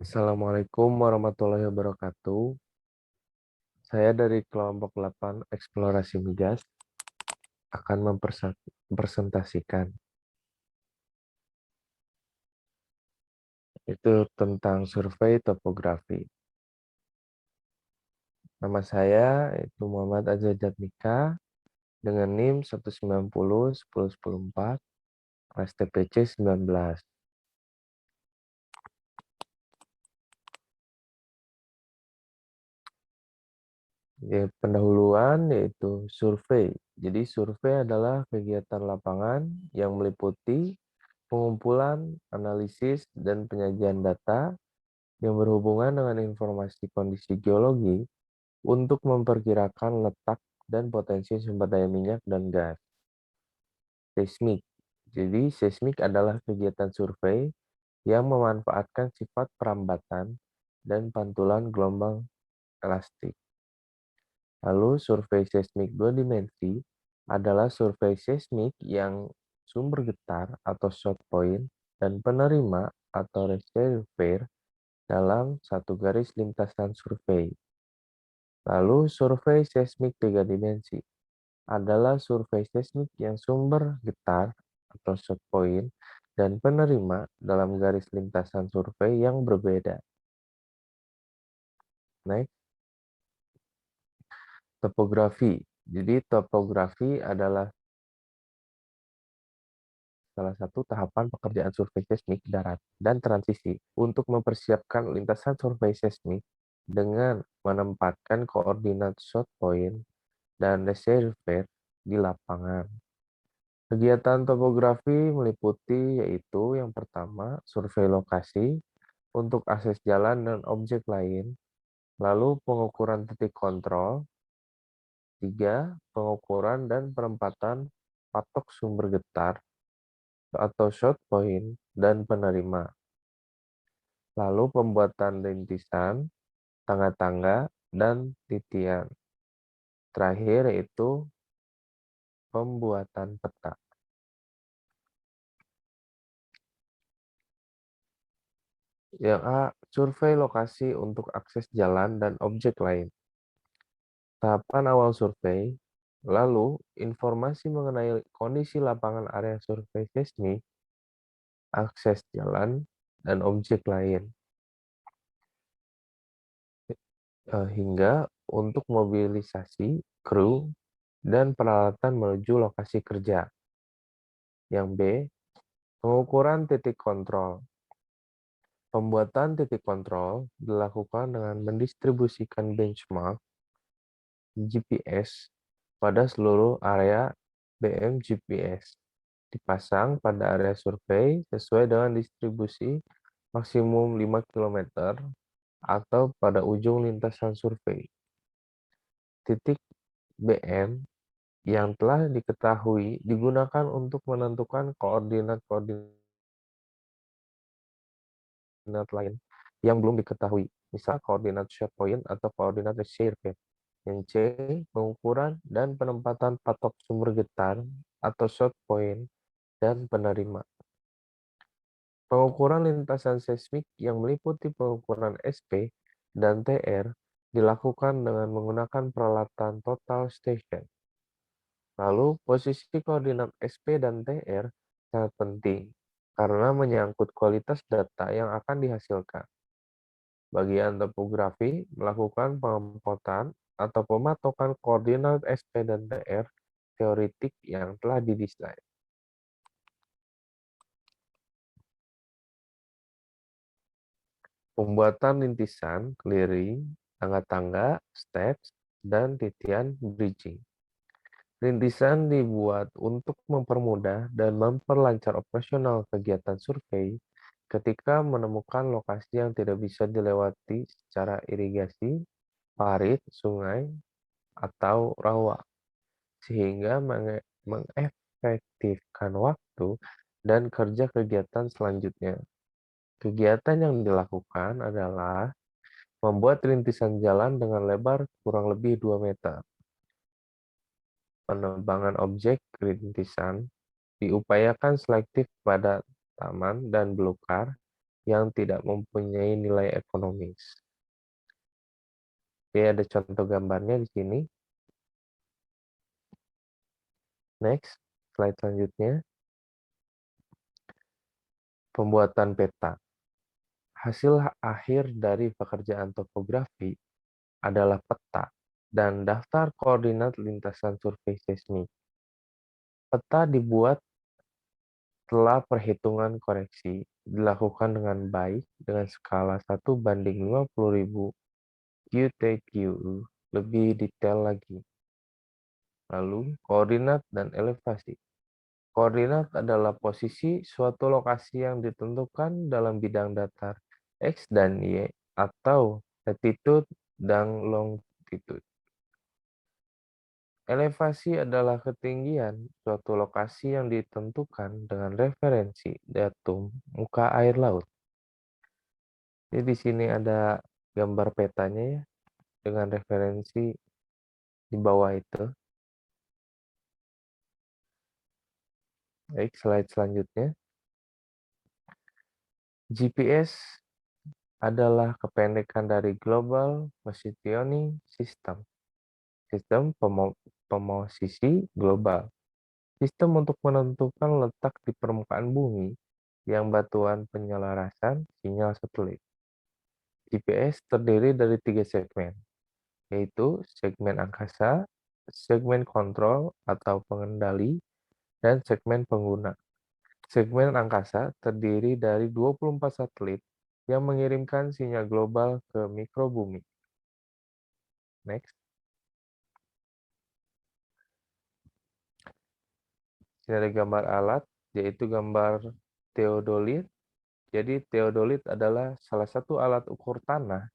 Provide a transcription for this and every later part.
Assalamualaikum warahmatullahi wabarakatuh. Saya dari kelompok 8 Eksplorasi Migas akan mempresentasikan itu tentang survei topografi. Nama saya itu Muhammad Azza Jatnika dengan NIM 190 10 10 4, kelas TPC 19. Pendahuluan yaitu survei. Jadi survei adalah kegiatan lapangan yang meliputi pengumpulan, analisis, dan penyajian data yang berhubungan dengan informasi kondisi geologi untuk memperkirakan letak dan potensi sumber daya minyak dan gas. Seismik. Jadi seismik adalah kegiatan survei yang memanfaatkan sifat perambatan dan pantulan gelombang elastik. Lalu survei seismik dua dimensi adalah survei seismik yang sumber getar atau shot point dan penerima atau reservoir dalam satu garis lintasan survei. Lalu survei seismik tiga dimensi adalah survei seismik yang sumber getar atau shot point dan penerima dalam garis lintasan survei yang berbeda. Next, topografi. Jadi topografi adalah salah satu tahapan pekerjaan survei seismik darat dan transisi untuk mempersiapkan lintasan survei seismik dengan menempatkan koordinat shot point dan reservoir di lapangan. Kegiatan topografi meliputi yaitu yang pertama, survei lokasi untuk akses jalan dan objek lain, lalu pengukuran titik kontrol, 3, pengukuran dan penempatan patok sumber getar atau shot point dan penerima, lalu pembuatan rintisan, tangga-tangga, dan titian. Terakhir yaitu pembuatan peta. Yang A, survei lokasi untuk akses jalan dan objek lain. Tahapan awal survei, lalu informasi mengenai kondisi lapangan area survei seismik, akses jalan, dan objek lain. Hingga untuk mobilisasi kru dan peralatan menuju lokasi kerja. Yang B, pengukuran titik kontrol. Pembuatan titik kontrol dilakukan dengan mendistribusikan benchmark GPS pada seluruh area BM GPS. Dipasang pada area survei sesuai dengan distribusi maksimum 5 km atau pada ujung lintasan survei. Titik BM yang telah diketahui digunakan untuk menentukan koordinat-koordinat lain yang belum diketahui, misal koordinat shot point atau koordinat reservoir. Yang C, pengukuran dan penempatan patok sumber getar atau shot point dan penerima. Pengukuran lintasan seismik yang meliputi pengukuran SP dan TR dilakukan dengan menggunakan peralatan total station. Lalu, posisi koordinat SP dan TR sangat penting karena menyangkut kualitas data yang akan dihasilkan. Bagian topografi melakukan pengempotan atau pematokan koordinat SP dan TR teoretik yang telah didesain. Pembuatan rintisan, clearing, tangga-tangga, steps, dan titian bridging. Rintisan dibuat untuk mempermudah dan memperlancar operasional kegiatan survei ketika menemukan lokasi yang tidak bisa dilewati secara irigasi, parit, sungai, atau rawa, sehingga mengefektifkan waktu dan kerja kegiatan selanjutnya. Kegiatan yang dilakukan adalah membuat rintisan jalan dengan lebar kurang lebih 2 meter. Penebangan objek rintisan diupayakan selektif pada taman dan belukar yang tidak mempunyai nilai ekonomis. Oke, ada contoh gambarnya di sini. Next, slide selanjutnya. Pembuatan peta. Hasil akhir dari pekerjaan topografi adalah peta dan daftar koordinat lintasan survei seismik. Peta dibuat setelah perhitungan koreksi dilakukan dengan baik dengan skala 1:50.000 QTQU lebih detail lagi. Lalu, koordinat dan elevasi. Koordinat adalah posisi suatu lokasi yang ditentukan dalam bidang datar X dan Y atau latitude dan longitude. Elevasi adalah ketinggian suatu lokasi yang ditentukan dengan referensi datum muka air laut. Jadi di sini ada gambar petanya ya, dengan referensi di bawah itu. Baik, slide selanjutnya. GPS adalah kependekan dari Global Positioning System. Sistem pemosisi global. Sistem untuk menentukan letak di permukaan bumi yang batuan penyelarasan sinyal satelit. GPS terdiri dari 3 segmen, yaitu segmen angkasa, segmen kontrol atau pengendali, dan segmen pengguna. Segmen angkasa terdiri dari 24 satelit yang mengirimkan sinyal global ke mikrobumi. Next. Ini ada gambar alat, yaitu gambar teodolit. Jadi teodolit adalah salah satu alat ukur tanah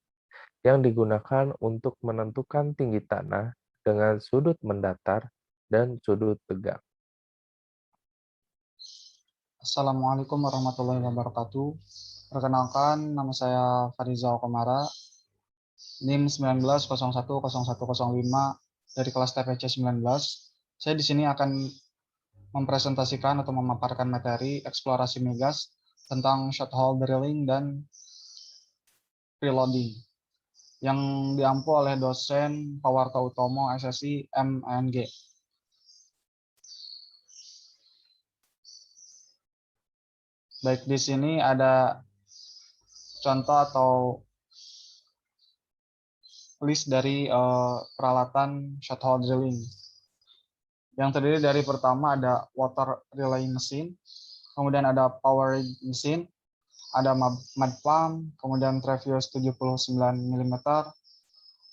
yang digunakan untuk menentukan tinggi tanah dengan sudut mendatar dan sudut tegak. Assalamualaikum warahmatullahi wabarakatuh. Perkenalkan, nama saya Farizal Komara, NIM 19010105 dari kelas TPC 19. Saya di sini akan mempresentasikan atau memaparkan materi eksplorasi migas tentang short hole drilling dan preloading yang diampu oleh dosen Pawarta Utomo SSI MNG. Baik, di sini ada contoh atau list dari peralatan short hole drilling. Yang terdiri dari pertama ada water relay mesin, kemudian ada power rig mesin, ada mud pump, kemudian Travios 79 mm,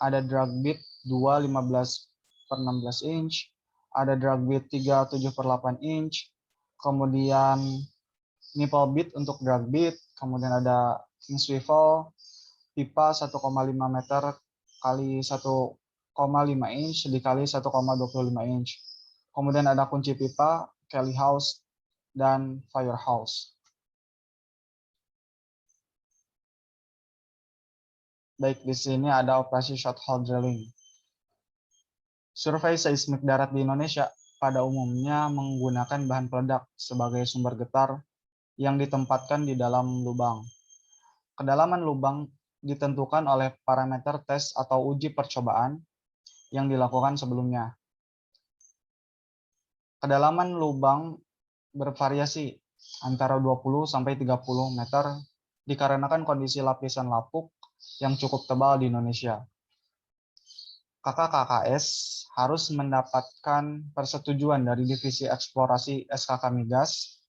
ada drag bit 2 15/16 inch, ada drag bit 3 7/8 inch, kemudian nipple bit untuk drag bit, kemudian ada king swivel, pipa 1,5 meter kali 1,5 inch dikali 1,25 inch. Kemudian ada kunci pipa, Kelly house, dan firehouse. Baik, di sini ada operasi short hole drilling. Survei seismik darat di Indonesia pada umumnya menggunakan bahan peledak sebagai sumber getar yang ditempatkan di dalam lubang. Kedalaman lubang ditentukan oleh parameter tes atau uji percobaan yang dilakukan sebelumnya. Kedalaman lubang bervariasi antara 20 sampai 30 meter dikarenakan kondisi lapisan lapuk yang cukup tebal di Indonesia. KKKS harus mendapatkan persetujuan dari Divisi Eksplorasi SKK Migas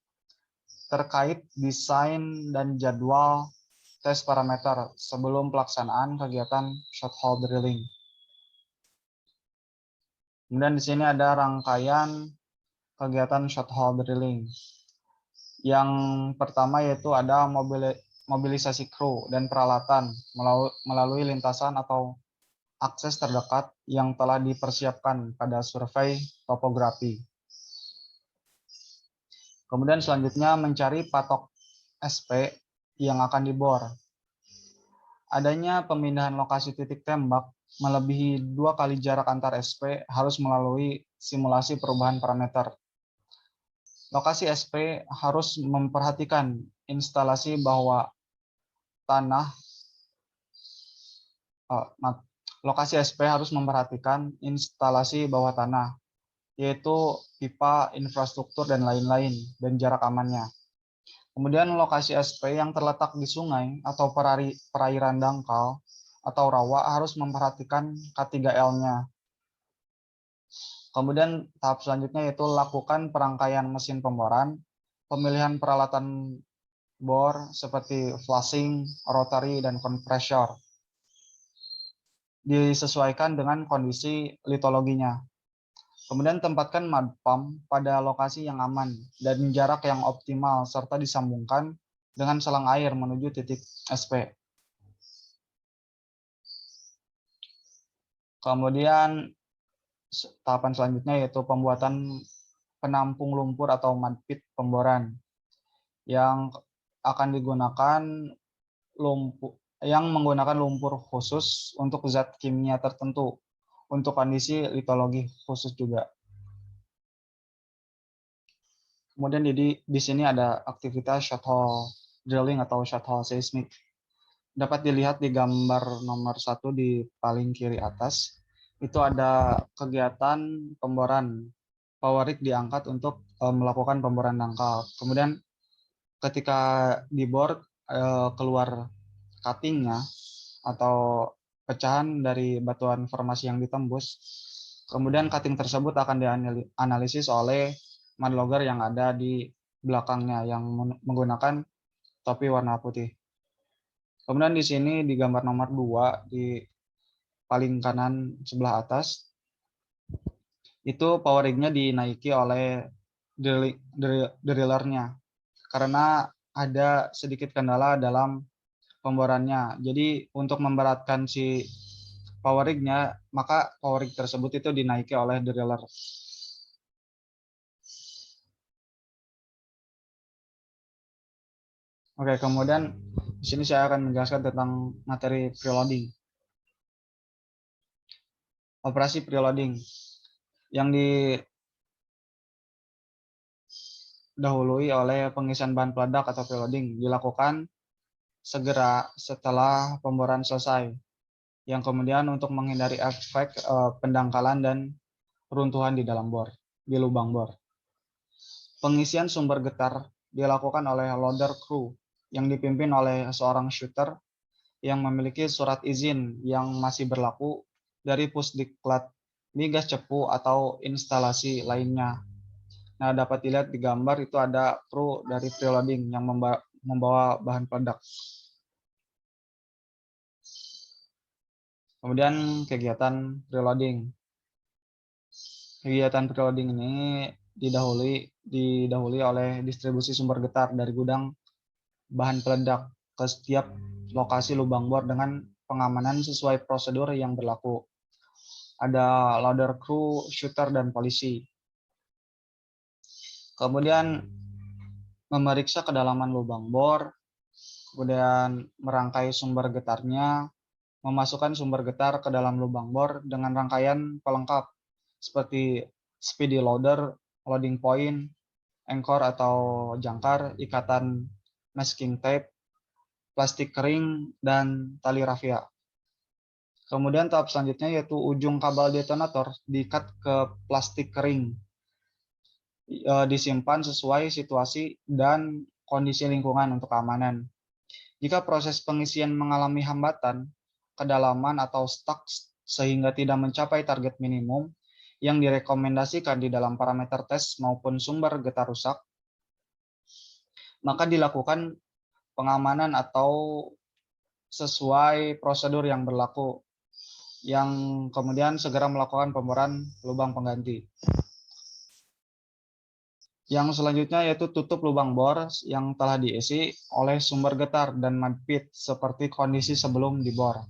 terkait desain dan jadwal tes parameter sebelum pelaksanaan kegiatan short hole drilling. Kemudian di sini ada rangkaian kegiatan short hole drilling. Yang pertama yaitu ada mobilisasi kru dan peralatan melalui lintasan atau akses terdekat yang telah dipersiapkan pada survei topografi. Kemudian selanjutnya mencari patok SP yang akan dibor. Adanya pemindahan lokasi titik tembak melebihi 2 kali jarak antar SP harus melalui simulasi perubahan parameter. Lokasi SP harus memperhatikan instalasi bahwa tanah, lokasi SP harus memperhatikan instalasi bawah tanah, yaitu pipa, infrastruktur, dan lain-lain, dan jarak amannya. Kemudian lokasi SP yang terletak di sungai atau perairan dangkal atau rawa harus memperhatikan K3L-nya. Kemudian tahap selanjutnya yaitu lakukan perangkaian mesin pemboran, pemilihan peralatan bor seperti flushing, rotary, dan kompresor. Disesuaikan dengan kondisi litologinya. Kemudian tempatkan mud pump pada lokasi yang aman dan jarak yang optimal serta disambungkan dengan selang air menuju titik SP. Kemudian tahapan selanjutnya yaitu pembuatan penampung lumpur atau mud pit pemboran yang akan digunakan menggunakan lumpur khusus untuk zat kimia tertentu untuk kondisi litologi khusus juga. Kemudian di sini ada aktivitas short hole drilling atau short hole seismic. Dapat dilihat di gambar nomor 1 di paling kiri atas. Itu ada kegiatan pemboran. Power rig diangkat untuk melakukan pemboran dangkal. Kemudian ketika dibor keluar cuttingnya atau pecahan dari batuan formasi yang ditembus, kemudian cutting tersebut akan dianalisis oleh mud logger yang ada di belakangnya yang menggunakan topi warna putih. Kemudian di sini di gambar nomor 2 di paling kanan sebelah atas, itu power rig-nya dinaiki oleh drillernya karena ada sedikit kendala dalam pemborannya. Jadi untuk memberatkan si power rig-nya, maka power rig tersebut itu dinaiki oleh driller. Oke, kemudian di sini saya akan menjelaskan tentang materi preloading. Operasi preloading yang didahului oleh pengisian bahan peledak atau preloading dilakukan segera setelah pemboran selesai, yang kemudian untuk menghindari efek pendangkalan dan runtuhan di dalam bor, di lubang bor. Pengisian sumber getar dilakukan oleh loader crew yang dipimpin oleh seorang shooter yang memiliki surat izin yang masih berlaku dari Pusdiklat, migas cepu atau instalasi lainnya. Nah, dapat dilihat di gambar itu ada kru dari preloading yang membawa bahan peledak. Kemudian kegiatan preloading. Kegiatan preloading ini didahului oleh distribusi sumber getar dari gudang bahan peledak ke setiap lokasi lubang bor dengan pengamanan sesuai prosedur yang berlaku. Ada loader crew, shooter, dan polisi. Kemudian memeriksa kedalaman lubang bor, kemudian merangkai sumber getarnya, memasukkan sumber getar ke dalam lubang bor dengan rangkaian pelengkap seperti speedy loader, loading point, anchor atau jangkar, ikatan masking tape, plastik kering, dan tali rafia. Kemudian tahap selanjutnya yaitu ujung kabel detonator diikat ke plastik kering, disimpan sesuai situasi dan kondisi lingkungan untuk keamanan. Jika proses pengisian mengalami hambatan, kedalaman atau stuck sehingga tidak mencapai target minimum yang direkomendasikan di dalam parameter tes maupun sumber getar rusak, maka dilakukan pengamanan atau sesuai prosedur yang berlaku, yang kemudian segera melakukan pemboran lubang pengganti. Yang selanjutnya yaitu tutup lubang bor yang telah diisi oleh sumber getar dan mud pit seperti kondisi sebelum dibor.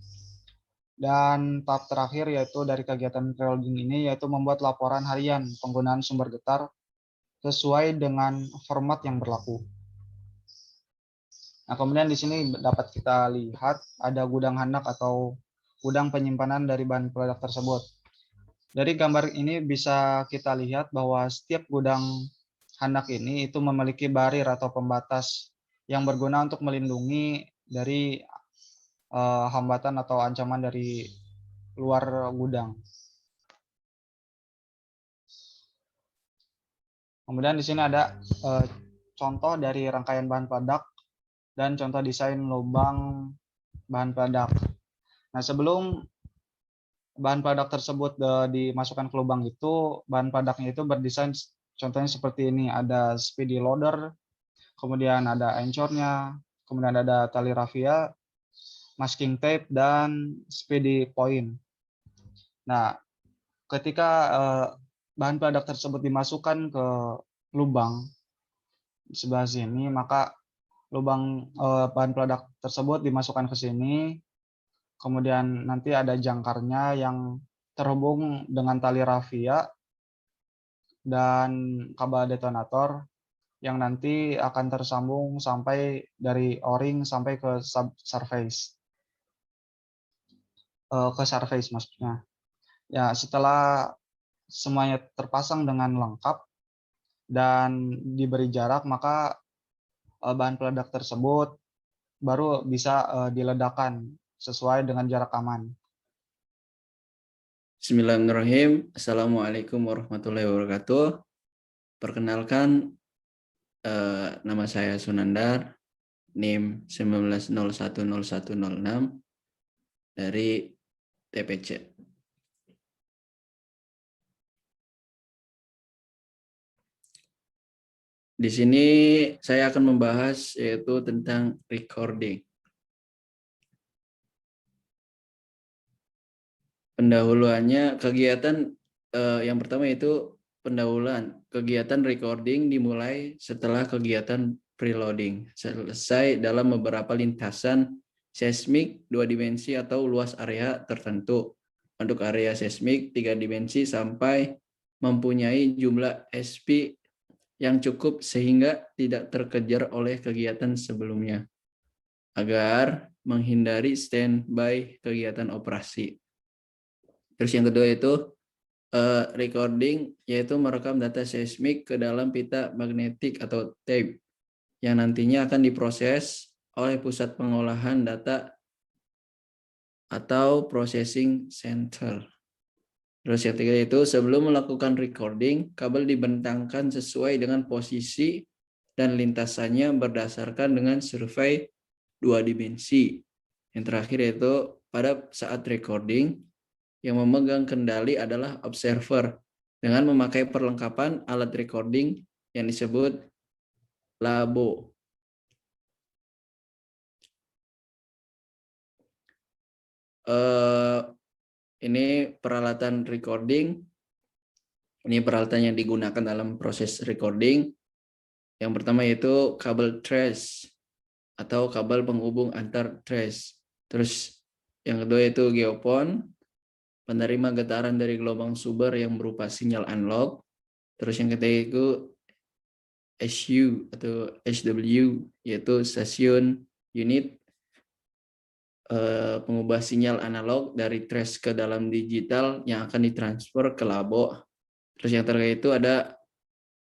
Dan tahap terakhir yaitu dari kegiatan preloading ini yaitu membuat laporan harian penggunaan sumber getar sesuai dengan format yang berlaku. Nah, kemudian di sini dapat kita lihat ada gudang handak atau gudang penyimpanan dari bahan peledak tersebut. Dari gambar ini bisa kita lihat bahwa setiap gudang handak ini itu memiliki barir atau pembatas yang berguna untuk melindungi dari hambatan atau ancaman dari luar gudang. Kemudian di sini ada contoh dari rangkaian bahan peledak dan contoh desain lubang bahan peledak. Nah, sebelum bahan peledak tersebut dimasukkan ke lubang itu, bahan peledaknya itu berdesain contohnya seperti ini, ada speedy loader, kemudian ada anchornya, kemudian ada tali rafia, masking tape, dan speedy point. Nah, ketika bahan peledak tersebut dimasukkan ke lubang di sebelah sini, maka lubang bahan peledak tersebut dimasukkan ke sini, kemudian nanti ada jangkarnya yang terhubung dengan tali rafia dan kabel detonator yang nanti akan tersambung sampai dari o-ring sampai ke surface maksudnya. Ya, setelah semuanya terpasang dengan lengkap dan diberi jarak, maka bahan peledak tersebut baru bisa diledakkan sesuai dengan jarak aman. Bismillahirrahmanirrahim. Assalamualaikum warahmatullahi wabarakatuh. Perkenalkan, nama saya Sunandar, NIM 19010106 dari TPC. Di sini saya akan membahas yaitu tentang recording. Pendahuluannya kegiatan yang pertama itu pendahuluan. Kegiatan recording dimulai setelah kegiatan preloading. Selesai dalam beberapa lintasan seismik 2 dimensi atau luas area tertentu. Untuk area seismik 3 dimensi sampai mempunyai jumlah SP yang cukup sehingga tidak terkejar oleh kegiatan sebelumnya. Agar menghindari standby kegiatan operasi. Terus yang kedua itu recording, yaitu merekam data seismik ke dalam pita magnetik atau tape yang nantinya akan diproses oleh pusat pengolahan data atau processing center. Terus yang ketiga itu sebelum melakukan recording, kabel dibentangkan sesuai dengan posisi dan lintasannya berdasarkan dengan survei 2 dimensi. Yang terakhir yaitu pada saat recording, yang memegang kendali adalah observer dengan memakai perlengkapan alat recording yang disebut labo. Ini peralatan recording. Ini peralatan yang digunakan dalam proses recording. Yang pertama yaitu kabel trace atau kabel penghubung antar trace. Terus yang kedua yaitu geopon, penerima getaran dari gelombang sumber yang berupa sinyal analog. Terus yang ketiga itu SU atau SW, yaitu stasiun unit pengubah sinyal analog dari trace ke dalam digital yang akan ditransfer ke labo. Terus yang terakhir itu ada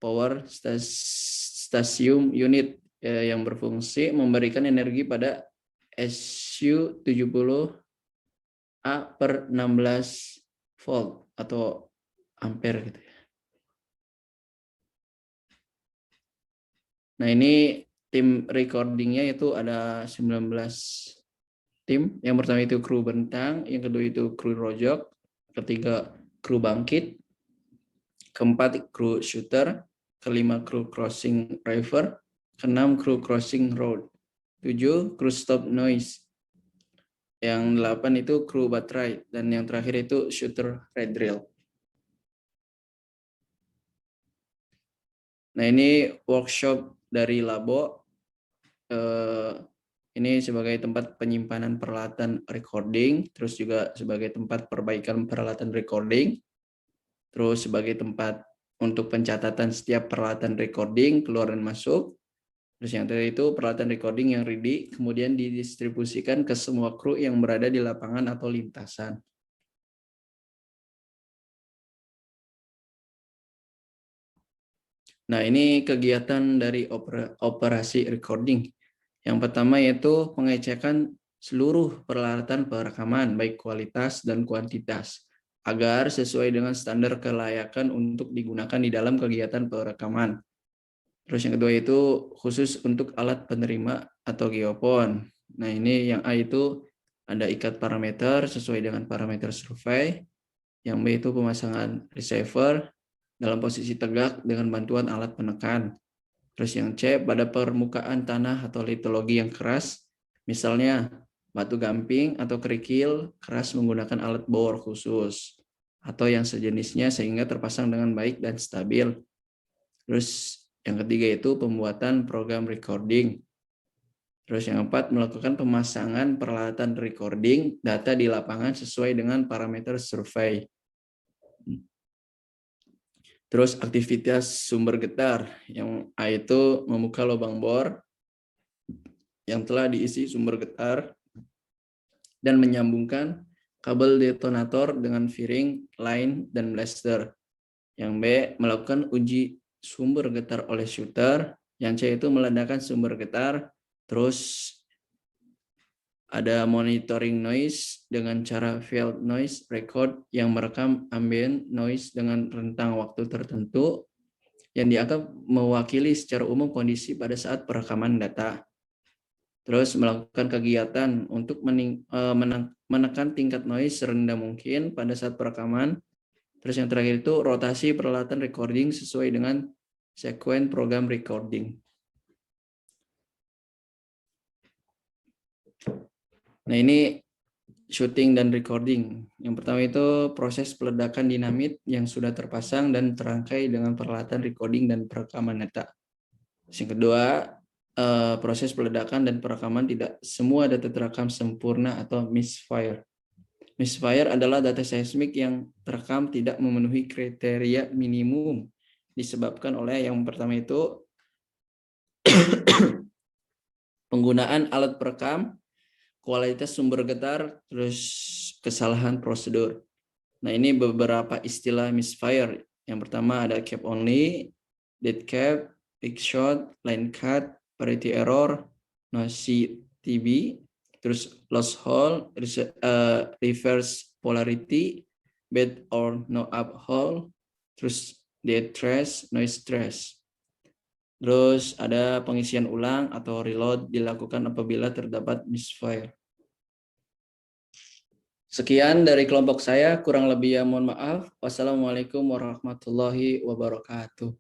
power stasiun unit yang berfungsi memberikan energi pada SU 70 A per 16 volt atau ampere gitu. Nah, ini tim recordingnya itu ada 19 tim. Yang pertama itu kru bentang, yang kedua itu kru rojok, ketiga kru bangkit, keempat kru shooter, kelima kru crossing river, keenam kru crossing road, 7 kru stop noise, yang 8 itu kru baterai, dan yang terakhir itu shooter red rail. Nah, ini workshop dari labo. Ini sebagai tempat penyimpanan peralatan recording, terus juga sebagai tempat perbaikan peralatan recording, terus sebagai tempat untuk pencatatan setiap peralatan recording keluar dan masuk. Terus yang terakhir itu peralatan recording yang ready, kemudian didistribusikan ke semua kru yang berada di lapangan atau lintasan. Nah, ini kegiatan dari operasi recording. Yang pertama yaitu pengecekan seluruh peralatan perekaman, baik kualitas dan kuantitas, agar sesuai dengan standar kelayakan untuk digunakan di dalam kegiatan perekaman. Terus yang kedua itu khusus untuk alat penerima atau geopon. Nah ini yang A itu ada ikat parameter sesuai dengan parameter survei. Yang B itu pemasangan receiver dalam posisi tegak dengan bantuan alat penekan. Terus yang C pada permukaan tanah atau litologi yang keras, misalnya batu gamping atau kerikil keras menggunakan alat bor khusus atau yang sejenisnya sehingga terpasang dengan baik dan stabil. Terus yang ketiga itu pembuatan program recording. Terus yang keempat melakukan pemasangan peralatan recording data di lapangan sesuai dengan parameter survei. Terus aktivitas sumber getar, yang A itu membuka lubang bor yang telah diisi sumber getar dan menyambungkan kabel detonator dengan firing, line, dan blaster. Yang B melakukan uji sumber getar oleh shooter. Yang C itu meledakkan sumber getar. Terus ada monitoring noise dengan cara field noise record yang merekam ambient noise dengan rentang waktu tertentu yang dianggap mewakili secara umum kondisi pada saat perekaman data. Terus melakukan kegiatan untuk menekan tingkat noise serendah mungkin pada saat perekaman. Terus yang terakhir itu rotasi peralatan recording sesuai dengan sekuen program recording. Nah ini shooting dan recording. Yang pertama itu proses peledakan dinamit yang sudah terpasang dan terangkai dengan peralatan recording dan perekaman data. Yang kedua, proses peledakan dan perekaman tidak semua data terekam sempurna atau misfire. Misfire adalah data seismik yang terekam tidak memenuhi kriteria minimum disebabkan oleh yang pertama itu penggunaan alat perekam, kualitas sumber getar, terus kesalahan prosedur. Nah ini beberapa istilah misfire. Yang pertama ada cap only, dead cap, big shot, line cut, parity error, noisy TB, terus loss hole, reverse polarity, bad or no up hole, terus dead trace, noise trace. Terus ada pengisian ulang atau reload dilakukan apabila terdapat misfire. Sekian dari kelompok saya, kurang lebih ya mohon maaf. Wassalamualaikum warahmatullahi wabarakatuh.